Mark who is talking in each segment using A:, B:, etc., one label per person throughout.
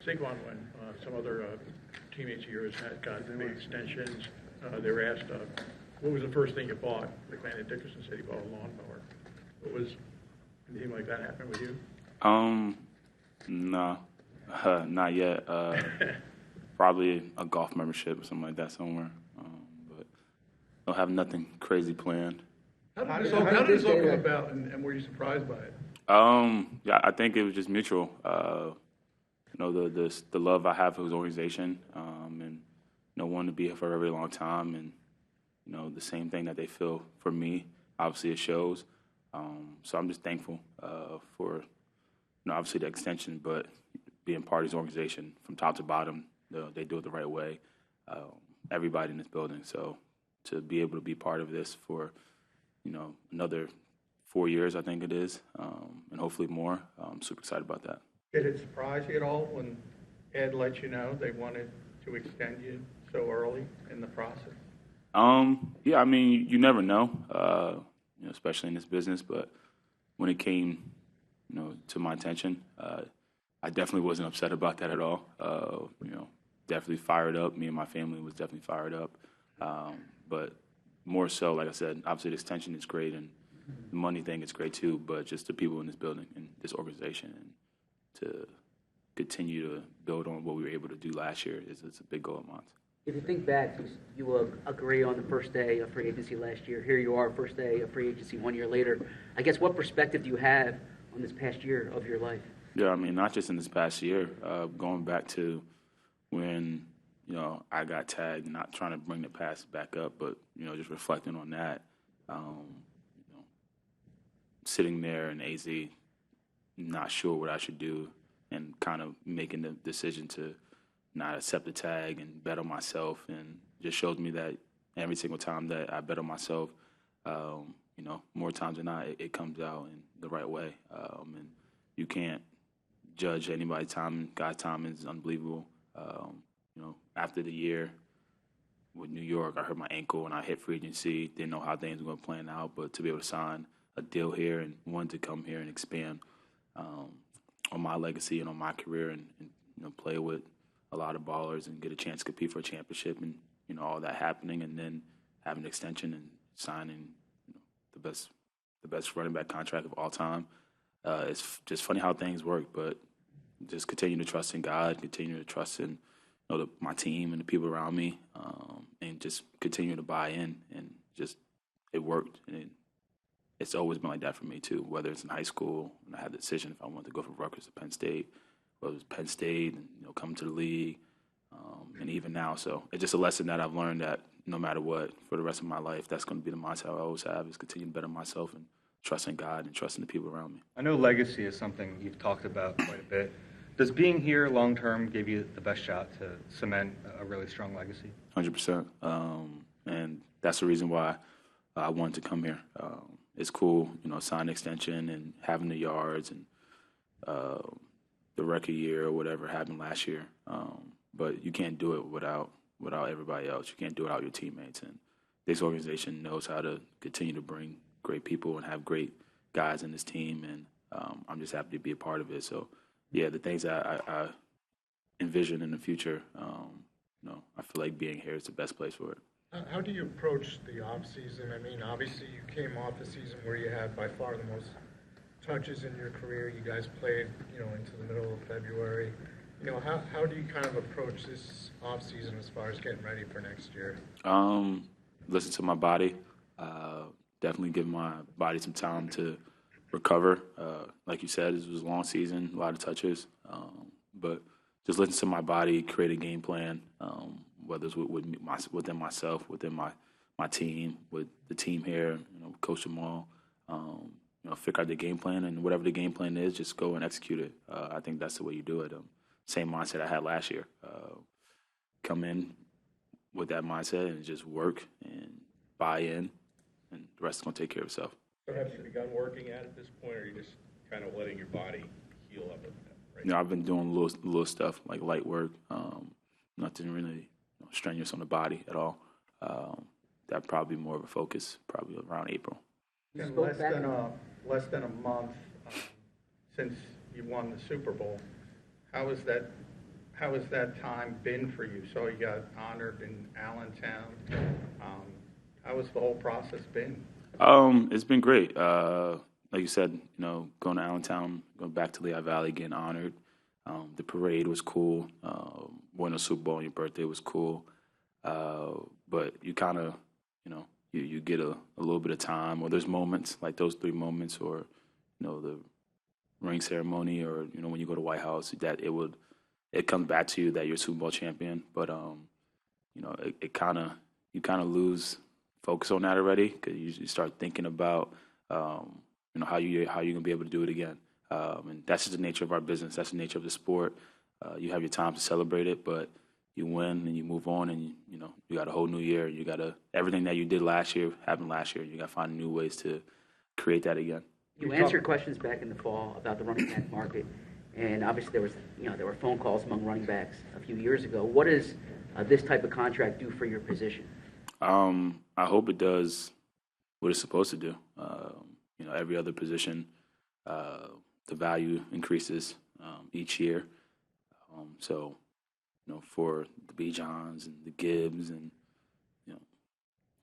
A: Saquon, when some other teammates of yours had gotten big extensions, they were asked, what was the first thing you bought? Like Landon Dickerson said he bought a lawnmower. Anything like that happen with you?
B: No, not yet. Probably a golf membership or something like that somewhere. But don't have nothing crazy planned.
A: How did this all come about, and were you surprised by it?
B: Yeah, I think it was just mutual. The love I have for his organization, and wanting to be here for a very long time, and the same thing that they feel for me. Obviously, it shows. So I'm just thankful for obviously the extension, but being part of his organization from top to bottom. They do it the right way. Everybody in this building. So to be able to be part of this for another 4 years, I think it is, and hopefully more. I'm super excited about that.
C: Did it surprise you at all when Ed let you know they wanted to extend you so early in the process?
B: Yeah, I mean, you never know, especially in this business. But when it came, to my attention, I definitely wasn't upset about that at all. Definitely fired up. Me and my family was definitely fired up. But more so, like I said, obviously the extension is great, and the money thing is great too. But just the people in this building and this organization, and to continue to build on what we were able to do last year is a big goal of mine.
D: If you think back, you will agree on the first day of free agency last year. Here you are, first day of free agency 1 year later. I guess what perspective do you have on this past year of your life?
B: Yeah, I mean, not just in this past year, going back to when, I got tagged, not trying to bring the past back up, but, just reflecting on that, sitting there in AZ, not sure what I should do, and kind of making the decision to not accept the tag and bet on myself, and just shows me that every single time that I bet on myself, more times than not, it comes out in the right way. And you can't judge anybody's time. God's time is unbelievable. After the year with New York, I hurt my ankle and I hit free agency. Didn't know how things were going to plan out, but to be able to sign a deal here and wanted to come here and expand on my legacy and on my career, and play with a lot of ballers and get a chance to compete for a championship, and all that happening, and then having an extension and signing the best running back contract of all time. It's just funny how things work, but just continue to trust in God, continue to trust in my team and the people around me, and just continue to buy in, and just it worked. And it's always been like that for me too. Whether it's in high school, and I had the decision if I wanted to go from Rutgers or Penn State, whether it was Penn State and coming to the league, and even now. So it's just a lesson that I've learned that no matter what, for the rest of my life, that's going to be the mindset I always have: is continue to better myself and trusting God and trusting the people around me.
E: I know legacy is something you've talked about quite a bit. Does being here long-term give you the best shot to cement a really strong legacy?
B: 100%. And that's the reason why I wanted to come here. It's cool, sign an extension and having the yards and the record year or whatever happened last year. But you can't do it without everybody else. You can't do it without your teammates. And this organization knows how to continue to bring great people and have great guys in this team. And I'm just happy to be a part of it. So, yeah, the things that I envision in the future, I feel like being here is the best place for it.
F: How do you approach the offseason? I mean, obviously you came off a season where you had by far the most touches in your career. You guys played, into the middle of February. How do you kind of approach this offseason as far as getting ready for next year?
B: Listen to my body. Definitely give my body some time to recover. Like you said, it was a long season, a lot of touches. But just listen to my body, create a game plan, whether it's within myself, within my team, with the team here, Coach Jamal, figure out the game plan, and whatever the game plan is, just go and execute it. I think that's the way you do it. Same mindset I had last year. Come in with that mindset and just work and buy in, and the rest is going to take care of itself.
A: So have you begun working at this point, or are you just kind of letting your body heal up a bit? Right?
B: I've been doing little stuff like light work, nothing really strenuous on the body at all. That probably more of a focus probably around April.
C: In less than a month since you won the Super Bowl, how has that How has that time been for you? So you got honored in Allentown. How has the whole process been?
B: It's been great. Like you said, going to Allentown, going back to Lehigh Valley, getting honored. The parade was cool. Winning a Super Bowl on your birthday was cool. But you kind of, you get a little bit of time, or there's moments like those 3 moments, or the ring ceremony, or when you go to White House, that it comes back to you that you're a Super Bowl champion. But you kind of lose focus on that already, because you start thinking about how you're gonna be able to do it again. And that's just the nature of our business. That's the nature of the sport. You have your time to celebrate it, but you win and you move on, and you got a whole new year. You got everything that you did last year happened last year. You got to find new ways to create that again.
D: You answered questions back in the fall about the running back market, and obviously there were phone calls among running backs a few years ago. What does this type of contract do for your position?
B: I hope it does what it's supposed to do. Every other position, the value increases each year. So, for the B. Johns and the Gibbs, and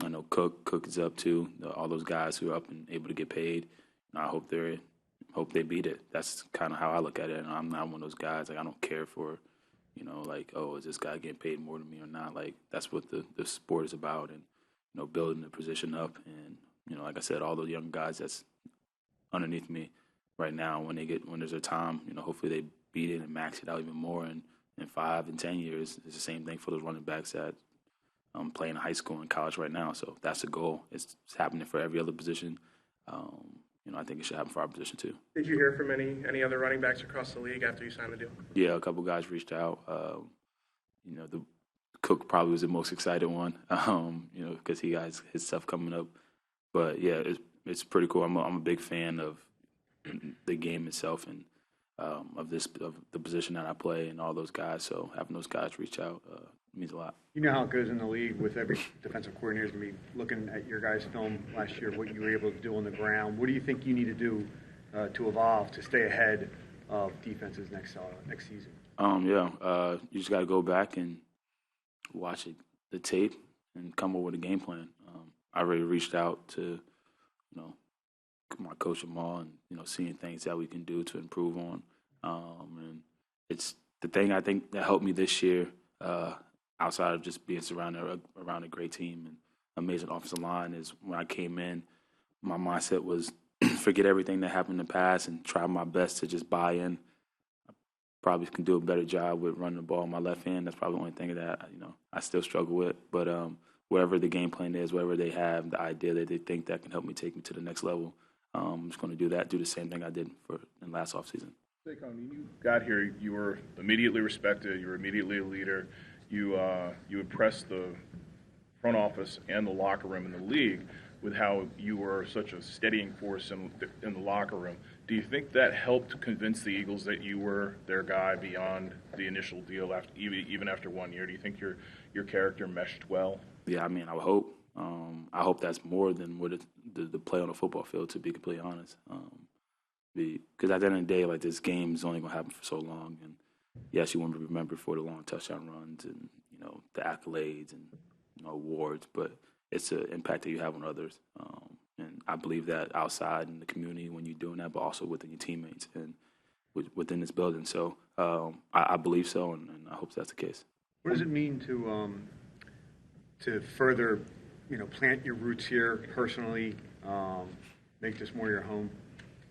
B: I know Cook is up too. All those guys who are up and able to get paid. I hope they beat it. That's kind of how I look at it. And I'm not one of those guys. Like, I don't care for, is this guy getting paid more than me or not? Like, that's what the sport is about, and building the position up. And like I said, all those young guys that's underneath me right now, when there's a time, hopefully they beat it and max it out even more. And in 5 and 10 years, it's the same thing for those running backs that playing in high school and college right now. So that's the goal. It's happening for every other position. I think it should happen for our position too.
G: Did you hear from any other running backs across the league after you signed the deal?
B: Yeah, a couple guys reached out. The Cook probably was the most excited one, because he has his stuff coming up. But yeah, it's pretty cool. I'm a big fan of the game itself, and of the position that I play, and all those guys. So having those guys reach out means a lot.
H: You know how it goes in the league with every defensive coordinator is going to be looking at your guys' film last year, what you were able to do on the ground. What do you think you need to do to evolve, to stay ahead of defenses next season?
B: You just got to go back and watch the tape and come up with a game plan. I already reached out to, my coach Jamal, and seeing things that we can do to improve on. And it's the thing I think that helped me this year, outside of just being surrounded around a great team and amazing offensive line, is when I came in, my mindset was forget everything that happened in the past and try my best to just buy in. I probably can do a better job with running the ball in my left hand. That's probably the only thing that I still struggle with. But whatever the game plan is, whatever they have, the idea that they think that can help me take me to the next level, I'm just going to do that, do the same thing I did in last offseason.
I: Saquon, when you got here, you were immediately respected. You were immediately a leader. You impressed the front office and the locker room in the league with how you were such a steadying force in the locker room. Do you think that helped convince the Eagles that you were their guy beyond the initial deal, even after 1 year? Do you think your character meshed well?
B: Yeah, I would hope. I hope that's more than what the play on the football field, to be completely honest. Because at the end of the day, like, this game is only going to happen for so long. And yes, you want to be remembered for the long touchdown runs and the accolades and awards, but it's an impact that you have on others. And I believe that outside in the community when you're doing that, but also within your teammates and within this building. So I believe so, and I hope that's the case.
H: What does it mean to further, plant your roots here personally, make this more your home?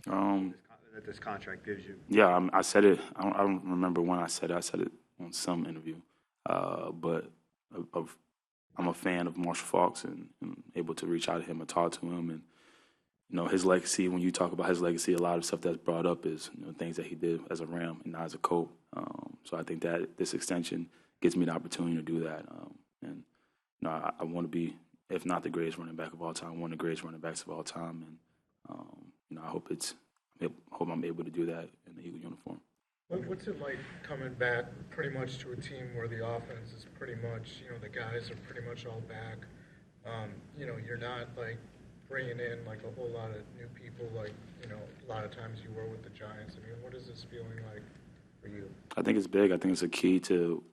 H: That this contract gives you.
B: Yeah, I said it. I don't remember when I said it. I said it on some interview. But I'm a fan of Marshall Faulks and able to reach out to him and talk to him. And, his legacy, when you talk about his legacy, a lot of stuff that's brought up is things that he did as a Ram and not as a Colt. So I think that this extension gives me the opportunity to do that. And I want to be, if not the greatest running back of all time, one of the greatest running backs of all time. And, I hope I'm able to do that in the Eagle uniform.
F: What's it like coming back pretty much to a team where the offense is pretty much, the guys are pretty much all back. You're not like bringing in like a whole lot of new people like, a lot of times you were with the Giants. What is this feeling like for you?
B: I think it's big. I think it's a key to,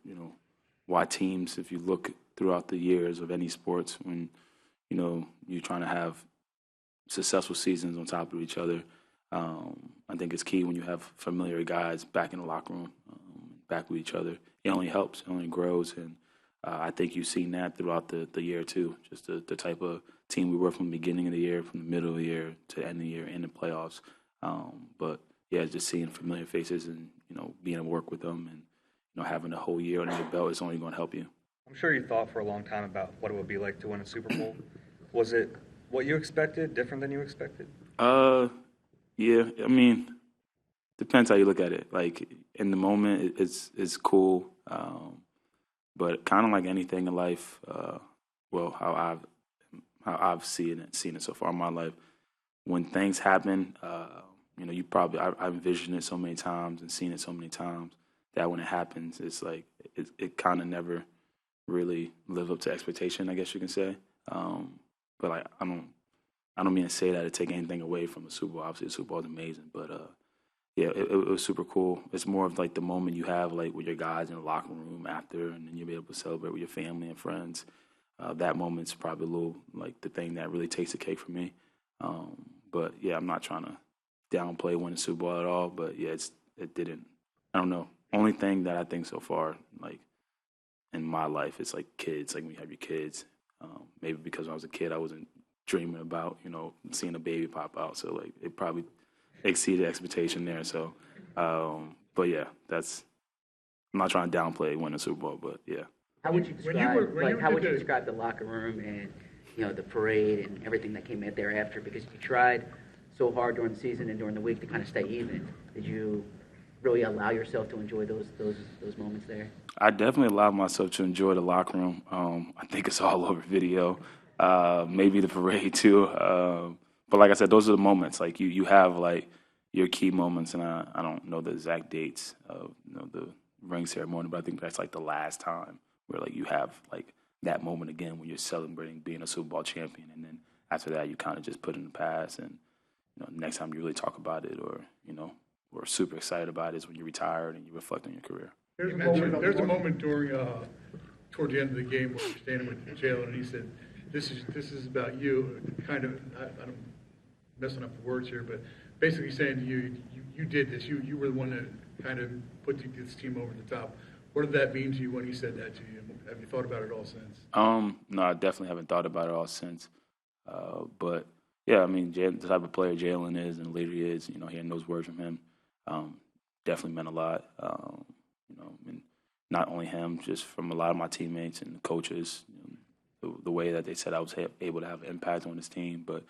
B: why teams, if you look throughout the years of any sports, when, you're trying to have successful seasons on top of each other, I think it's key when you have familiar guys back in the locker room, back with each other. It only helps. It only grows. And I think you've seen that throughout the year, too, just the type of team we were from the beginning of the year, from the middle of the year to the end of the year, in the playoffs. But, yeah, just seeing familiar faces and, being able to work with them and, having a whole year under your belt is only going to help you.
E: I'm sure you thought for a long time about what it would be like to win a Super Bowl. Was it what you expected, different than you expected?
B: Yeah, I mean, depends how you look at it. Like, in the moment, it's cool. But kind of like anything in life, how I've seen it so far in my life, when things happen, you probably, I envisioned it so many times and seen it so many times that when it happens, it's like it kind of never really live up to expectation, I guess you can say. But like I don't mean to say that to take anything away from the Super Bowl. Obviously, the Super Bowl is amazing, but yeah, it was super cool. It's more of like the moment you have like with your guys in the locker room after, and then you'll be able to celebrate with your family and friends. That moment's probably a little like the thing that really takes the cake for me. But yeah, I'm not trying to downplay winning the Super Bowl at all. But yeah, it didn't. I don't know. Only thing that I think so far, like in my life, is like kids. Like when you have your kids. Maybe because when I was a kid, I wasn't dreaming about seeing a baby pop out. So like it probably exceeded expectation there. So, but yeah, I'm not trying to downplay winning the Super Bowl, but yeah.
D: How would you
A: When you were-
D: describe,
A: when you
D: how would you
A: did the-
D: describe the locker room and, the parade and everything that came out thereafter? Because you tried so hard during the season and during the week to kind of stay even. Did you really allow yourself to enjoy those moments there?
B: I definitely allowed myself to enjoy the locker room. I think it's all over video. Maybe the parade too. But like I said, those are the moments. Like you have like your key moments, and I don't know the exact dates of the ring ceremony, but I think that's like the last time where like you have like that moment again when you're celebrating being a Super Bowl champion, and then after that you kind of just put it in the past, and next time you really talk about it or we're super excited about it is when you're retired and you reflect on your career.
A: There's a moment during toward the end of the game where you're standing with Jalen, and he said, "This is about you." Kind of, I'm messing up the words here, but basically saying to you, you did this. You were the one that kind of put this team over the top. What did that mean to you when he said that to you? Have you thought about it all since?
B: No, I definitely haven't thought about it all since. But yeah, I mean, the type of player Jalen is and the leader he is, hearing those words from him definitely meant a lot. And not only him, just from a lot of my teammates and the coaches, the way that they said I was able to have an impact on this team. But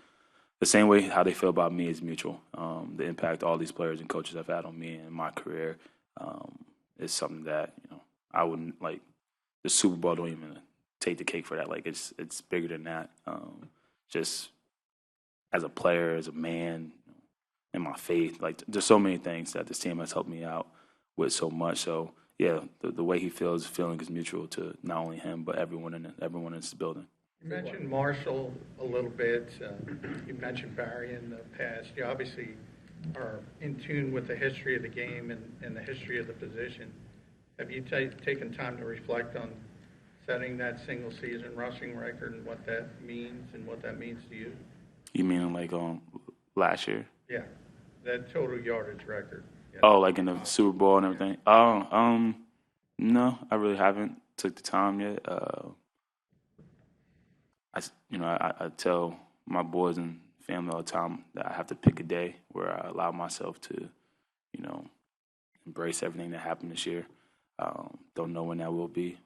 B: the same way how they feel about me is mutual. The impact all these players and coaches have had on me and my career is something that I wouldn't like. The Super Bowl don't even take the cake for that. Like it's bigger than that. Just as a player, as a man, and my faith. Like there's so many things that this team has helped me out with so much. So yeah, the way he feels, feeling is mutual to not only him but everyone in this building.
C: You mentioned Marshall a little bit. You mentioned Barry in the past. You obviously are in tune with the history of the game and the history of the position. Have you taken time to reflect on setting that single-season rushing record and what that means to you?
B: You mean like last year?
C: Yeah, that total yardage record. Yeah.
B: Oh, like in the Super Bowl and everything? Oh, no, I really haven't took the time yet. I tell my boys and family all the time that I have to pick a day where I allow myself to, embrace everything that happened this year. Don't know when that will be,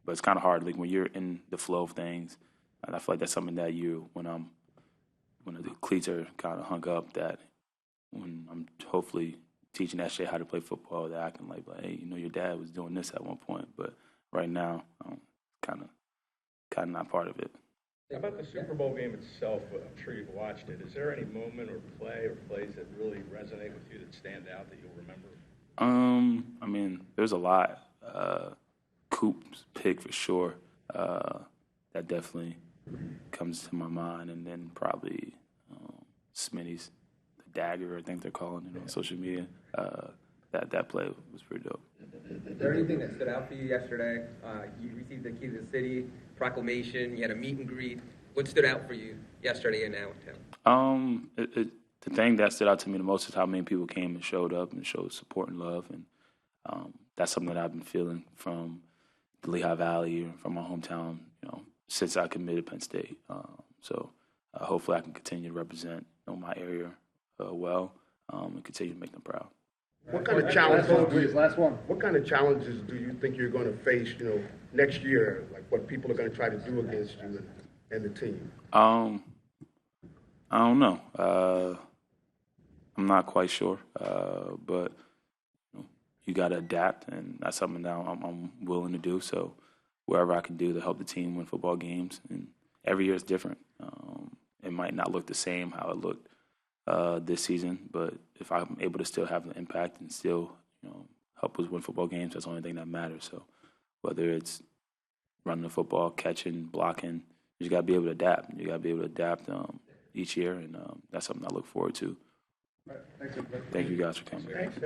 B: but it's kind of hard. Like when you're in the flow of things, and I feel like that's something that when the cleats are kind of hung up, that when I'm hopefully teaching SJ how to play football, that I can like, hey, your dad was doing this at one point, but right now, kind of not part of it.
J: How about the Super Bowl game itself? I'm sure you've watched it. Is there any moment or play or plays that really resonate with you that stand out that you'll remember?
B: I mean, there's a lot. Coop's pick for sure. That definitely comes to my mind, and then probably Smitty's the dagger, I think they're calling it on social media. that play was pretty dope.
K: Is there anything that stood out for you yesterday? You received the key to the city proclamation. You had a meet and greet. What stood out for you yesterday and now in town?
B: The thing that stood out to me the most is how many people came and showed up and showed support and love, and that's something that I've been feeling from the Lehigh Valley and from my hometown, since I committed Penn State. So hopefully I can continue to represent my area well and continue to make them proud.
L: What kind of challenges? Last one. What kind of challenges do you think you're going to face, next year? Like what people are going to try to do against you and the team?
B: I don't know. I'm not quite sure, but you got to adapt, and that's something that I'm willing to do. So wherever I can do to help the team win football games, and every year is different. It might not look the same how it looked this season, but if I'm able to still have an impact and still, help us win football games, that's the only thing that matters. So whether it's running the football, catching, blocking, you just got to be able to adapt. You got to be able to adapt each year, and that's something I look forward to.
L: All right. Thanks,
B: Thank you guys for coming.
A: Thanks.